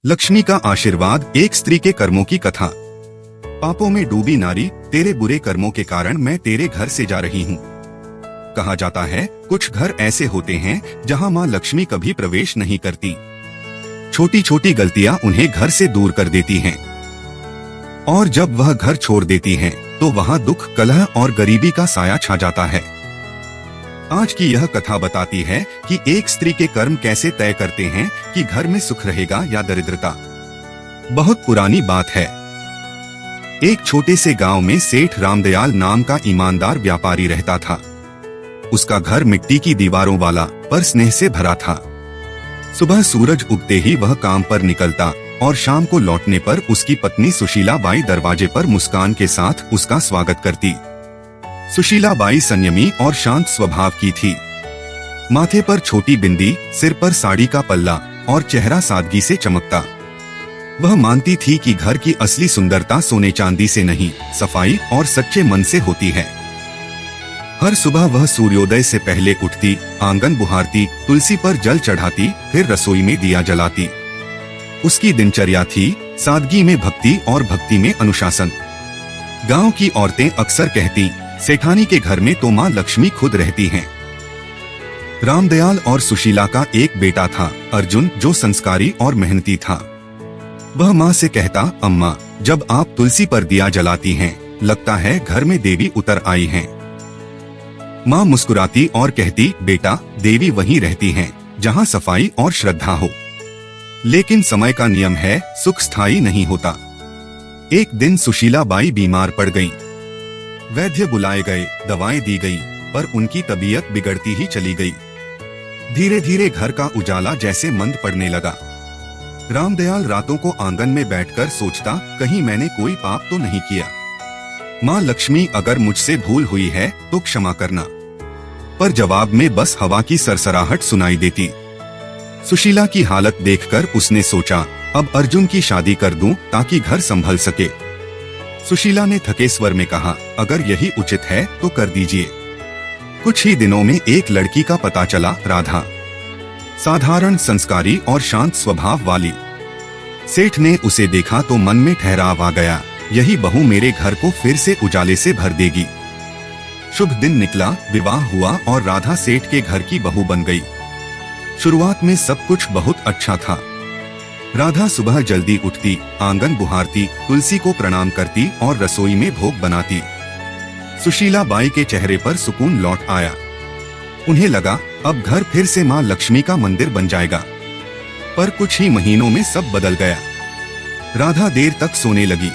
लक्ष्मी का आशीर्वाद। एक स्त्री के कर्मों की कथा। पापों में डूबी नारी, तेरे बुरे कर्मों के कारण मैं तेरे घर से जा रही हूँ। कहा जाता है कुछ घर ऐसे होते हैं जहाँ माँ लक्ष्मी कभी प्रवेश नहीं करती। छोटी छोटी गलतियाँ उन्हें घर से दूर कर देती हैं, और जब वह घर छोड़ देती हैं, तो वहाँ दुख, कलह और गरीबी का साया छा जाता है। आज की यह कथा बताती है कि एक स्त्री के कर्म कैसे तय करते हैं कि घर में सुख रहेगा या दरिद्रता। बहुत पुरानी बात है। एक छोटे से गांव में सेठ रामदयाल नाम का ईमानदार व्यापारी रहता था। उसका घर मिट्टी की दीवारों वाला, पर स्नेह से भरा था। सुबह सूरज उगते ही वह काम पर निकलता और शाम को लौटने पर उसकी पत्नी सुशीला बाई दरवाजे पर मुस्कान के साथ उसका स्वागत करती। सुशीला बाई संयमी और शांत स्वभाव की थी। माथे पर छोटी बिंदी, सिर पर साड़ी का पल्ला और चेहरा सादगी से चमकता। वह मानती थी कि घर की असली सुंदरता सोने चांदी से नहीं, सफाई और सच्चे मन से होती है। हर सुबह वह सूर्योदय से पहले उठती, आंगन बुहारती, तुलसी पर जल चढ़ाती, फिर रसोई में दिया जलाती। उसकी दिनचर्या थी सादगी में भक्ति और भक्ति में अनुशासन। गांव की औरतें अक्सर कहती, सेठानी के घर में तो माँ लक्ष्मी खुद रहती हैं। रामदयाल और सुशीला का एक बेटा था, अर्जुन, जो संस्कारी और मेहनती था। वह माँ से कहता, अम्मा, जब आप तुलसी पर दिया जलाती हैं, लगता है घर में देवी उतर आई हैं। माँ मुस्कुराती और कहती, बेटा, देवी वहीं रहती हैं जहाँ सफाई और श्रद्धा हो। लेकिन समय का नियम है, सुख स्थायी नहीं होता। एक दिन सुशीला बाई बीमार पड़ गईं। वैद्य बुलाए गए, दवाएं दी गई, पर उनकी तबीयत बिगड़ती ही चली गई। धीरे धीरे घर का उजाला जैसे मंद पड़ने लगा। रामदयाल रातों को आंगन में बैठकर सोचता, कहीं मैंने कोई पाप तो नहीं किया। माँ लक्ष्मी, अगर मुझसे भूल हुई है तो क्षमा करना। पर जवाब में बस हवा की सरसराहट सुनाई देती। सुशीला की हालत देखकर उसने सोचा, अब अर्जुन की शादी कर दूं ताकि घर संभल सके। सुशीला ने थके स्वर में कहा, अगर यही उचित है तो कर दीजिए। कुछ ही दिनों में एक लड़की का पता चला, राधा। साधारण, संस्कारी और शांत स्वभाव वाली। सेठ ने उसे देखा तो मन में ठहराव आ गया, यही बहू मेरे घर को फिर से उजाले से भर देगी। शुभ दिन निकला, विवाह हुआ और राधा सेठ के घर की बहू बन गई। शुरुआत में सब कुछ बहुत अच्छा था। राधा सुबह जल्दी उठती, आंगन बुहारती, तुलसी को प्रणाम करती और रसोई में भोग बनाती। सुशीला बाई के चेहरे पर सुकून लौट आया। उन्हें लगा अब घर फिर से माँ लक्ष्मी का मंदिर बन जाएगा। पर कुछ ही महीनों में सब बदल गया। राधा देर तक सोने लगी,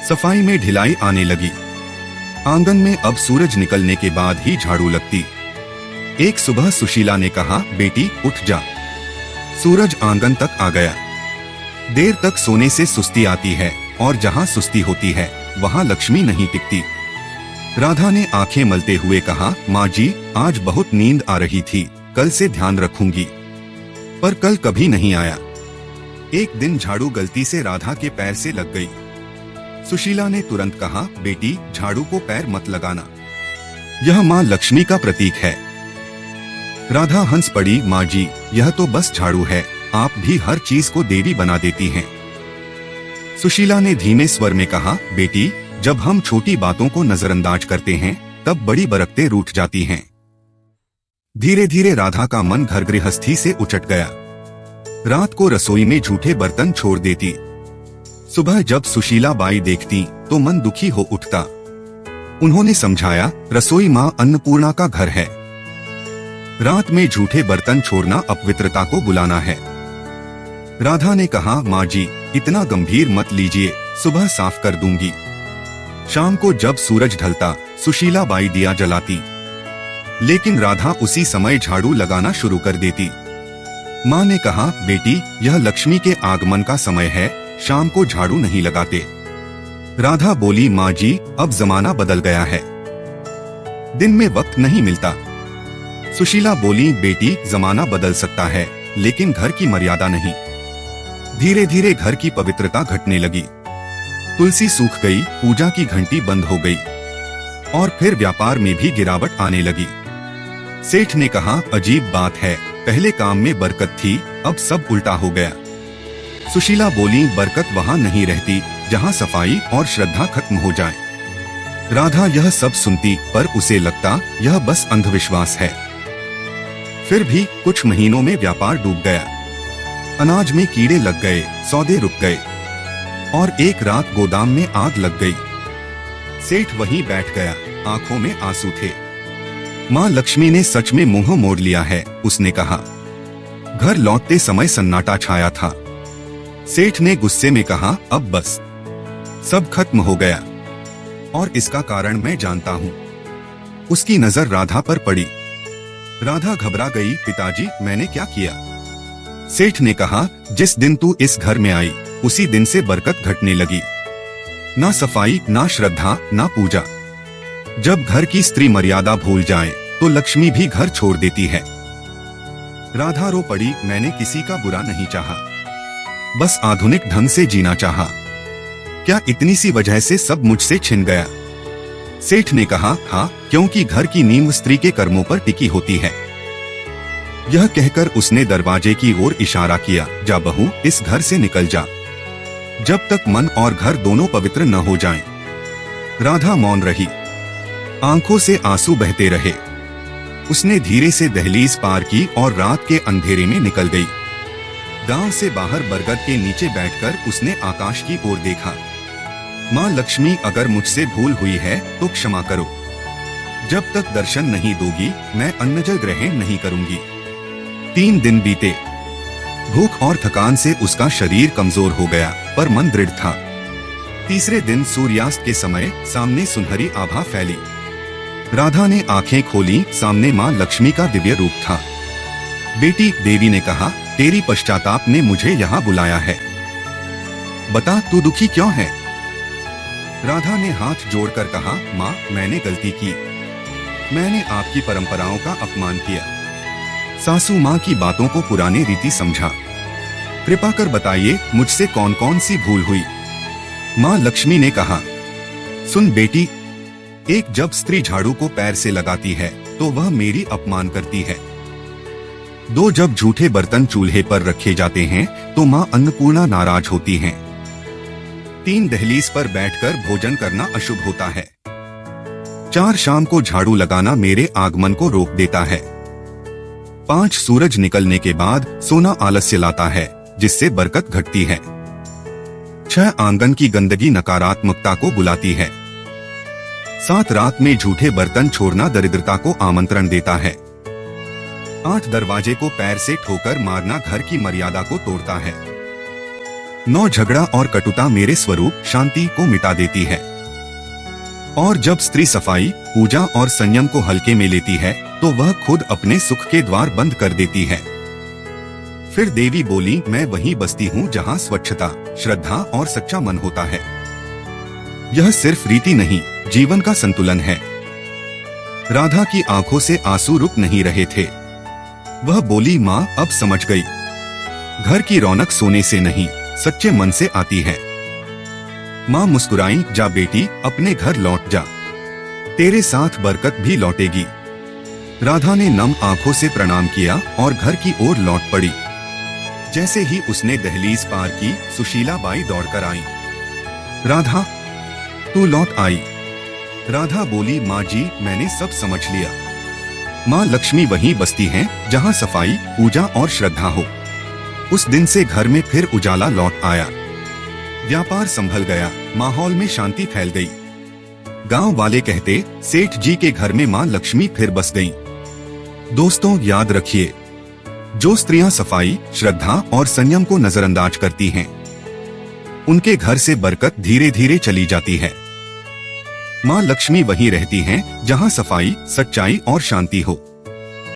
सफाई में ढिलाई आने लगी। आंगन में अब सूरज निकलने के बाद ही झाड़ू लगती। एक सुबह सुशीला ने कहा, बेटी उठ जा। सूरज आंगन तक आ गया। देर तक सोने से सुस्ती आती है, और जहाँ सुस्ती होती है वहाँ लक्ष्मी नहीं टिकती। राधा ने आंखें मलते हुए कहा, माँ जी, आज बहुत नींद आ रही थी, कल से ध्यान रखूंगी। पर कल कभी नहीं आया। एक दिन झाड़ू गलती से राधा के पैर से लग गई। सुशीला ने तुरंत कहा, बेटी, झाड़ू को पैर मत लगाना, यह माँ लक्ष्मी का प्रतीक है। राधा हंस पड़ी, माँ जी, यह तो बस झाड़ू है, आप भी हर चीज को देवी बना देती हैं। सुशीला ने धीमे स्वर में कहा, बेटी, जब हम छोटी बातों को नजरअंदाज करते हैं तब बड़ी बरकतें रूठ जाती हैं। धीरे धीरे राधा का मन घर गृहस्थी से उचट गया। रात को रसोई में झूठे बर्तन छोड़ देती। सुबह जब सुशीला बाई देखती तो मन दुखी हो उठता। उन्होंने समझाया, रसोई माँ अन्नपूर्णा का घर है। रात में झूठे बर्तन छोड़ना अपवित्रता को बुलाना है। राधा ने कहा, माँ जी, इतना गंभीर मत लीजिए, सुबह साफ कर दूंगी। शाम को जब सूरज ढलता, सुशीला बाई दिया जलाती, लेकिन राधा उसी समय झाड़ू लगाना शुरू कर देती। माँ ने कहा, बेटी, यह लक्ष्मी के आगमन का समय है, शाम को झाड़ू नहीं लगाते। राधा बोली, माँ जी, अब जमाना बदल गया है, दिन में वक्त नहीं मिलता। सुशीला बोली, बेटी, जमाना बदल सकता है, लेकिन घर की मर्यादा नहीं। धीरे धीरे घर की पवित्रता घटने लगी। तुलसी सूख गई, पूजा की घंटी बंद हो गई, और फिर व्यापार में भी गिरावट आने लगी। सेठ ने कहा, अजीब बात है, पहले काम में बरकत थी, अब सब उल्टा हो गया। सुशीला बोली, बरकत वहाँ नहीं रहती जहाँ सफाई और श्रद्धा खत्म हो जाए। राधा यह सब सुनती, पर उसे लगता यह बस अंधविश्वास है। फिर भी कुछ महीनों में व्यापार डूब गया। अनाज में कीड़े लग गए, सौदे रुक गए और एक रात गोदाम में आग लग गई। सेठ वहीं बैठ गया, आंखों में आंसू थे। माँ लक्ष्मी ने सच में मुंह मोड़ लिया है, उसने कहा। घर लौटते समय सन्नाटा छाया था। सेठ ने गुस्से में कहा, अब बस सब खत्म हो गया और इसका कारण मैं जानता हूँ। उसकी नजर राधा पर पड़ी। राधा घबरा गई, पिताजी मैंने क्या किया? सेठ ने कहा, जिस दिन तू इस घर में आई उसी दिन से बरकत घटने लगी। ना सफाई, ना श्रद्धा, ना पूजा। जब घर की स्त्री मर्यादा भूल जाए तो लक्ष्मी भी घर छोड़ देती है। राधा रो पड़ी, मैंने किसी का बुरा नहीं चाहा, बस आधुनिक ढंग से जीना चाहा। क्या इतनी सी वजह से सब मुझसे छिन गया? सेठ ने कहा, हाँ, क्योंकि घर की नींव स्त्री के कर्मों पर टिकी होती है। यह कहकर उसने दरवाजे की ओर इशारा किया, जा बहू, इस घर से निकल जा, जब तक मन और घर दोनों पवित्र न हो जाएं। राधा मौन रही, आंखों से आंसू बहते रहे। उसने धीरे से दहलीज पार की और रात के अंधेरे में निकल गई। गांव से बाहर बरगद के नीचे बैठकर उसने आकाश की ओर देखा। माँ लक्ष्मी, अगर मुझसे भूल हुई है तो क्षमा करो। जब तक दर्शन नहीं दोगी मैं अन्न जल ग्रहण नहीं करूंगी। 3 दिन बीते। भूख और थकान से उसका शरीर कमजोर हो गया, पर मन दृढ़ था। तीसरे दिन सूर्यास्त के समय सामने सुनहरी आभा फैली। राधा ने आंखें खोली, सामने माँ लक्ष्मी का दिव्य रूप था। बेटी, देवी ने कहा, तेरी पश्चाताप ने मुझे यहाँ बुलाया है। बता, तू दुखी क्यों है? राधा ने हाथ जोड़कर कहा, माँ, मैंने गलती की। मैंने आपकी परंपराओं का अपमान किया। सासू माँ की बातों को पुराने रीति समझा। कृपा कर बताइए, मुझसे कौन कौन सी भूल हुई? माँ लक्ष्मी ने कहा, सुन बेटी, एक जब स्त्री झाड़ू को पैर से लगाती है तो वह मेरी अपमान करती है। 2 जब झूठे बर्तन चूल्हे पर रखे जाते हैं तो माँ अन्नपूर्णा नाराज होती हैं। 3 दहलीज पर बैठकर भोजन करना अशुभ होता है। 4 शाम को झाड़ू लगाना मेरे आगमन को रोक देता है। 5 सूरज निकलने के बाद सोना आलस्य लाता है, जिससे बरकत घटती है। 6 आंगन की गंदगी नकारात्मकता को बुलाती है। 7 रात में झूठे बर्तन छोड़ना दरिद्रता को आमंत्रण देता है। 8 दरवाजे को पैर से ठोकर मारना घर की मर्यादा को तोड़ता है। 9 झगड़ा और कटुता मेरे स्वरूप शांति को मिटा देती है। और जब स्त्री सफाई, पूजा और संयम को हल्के में लेती है तो वह खुद अपने सुख के द्वार बंद कर देती है। फिर देवी बोली, मैं वहीं बसती हूँ जहाँ स्वच्छता, श्रद्धा और सच्चा मन होता है। यह सिर्फ रीति नहीं, जीवन का संतुलन है। राधा की आंखों से आंसू रुक नहीं रहे थे। वह बोली, माँ, अब समझ गई। घर की रौनक सोने से नहीं, सच्चे मन से आती है। माँ मुस्कुराई, जा बेटी, अपने घर लौट जा, तेरे साथ बरकत भी लौटेगी। राधा ने नम आंखों से प्रणाम किया और घर की ओर लौट पड़ी। जैसे ही उसने दहलीज पार की, सुशीला बाई दौड़कर आई। राधा, तू लौट आई। राधा बोली, माँ जी, मैंने सब समझ लिया। माँ लक्ष्मी वहीं बसती हैं जहाँ सफाई, पूजा और श्रद्धा हो। उस दिन से घर में फिर उजाला लौट आया। व्यापार संभल गया, माहौल में शांति फैल गई। गांव वाले कहते, सेठ जी के घर में माँ लक्ष्मी फिर बस गईं। दोस्तों, याद रखिए, जो स्त्रियां सफाई, श्रद्धा और संयम को नजरअंदाज करती हैं, उनके घर से बरकत धीरे धीरे चली जाती है। माँ लक्ष्मी वहीं रहती हैं जहाँ सफाई, सच्चाई और शांति हो।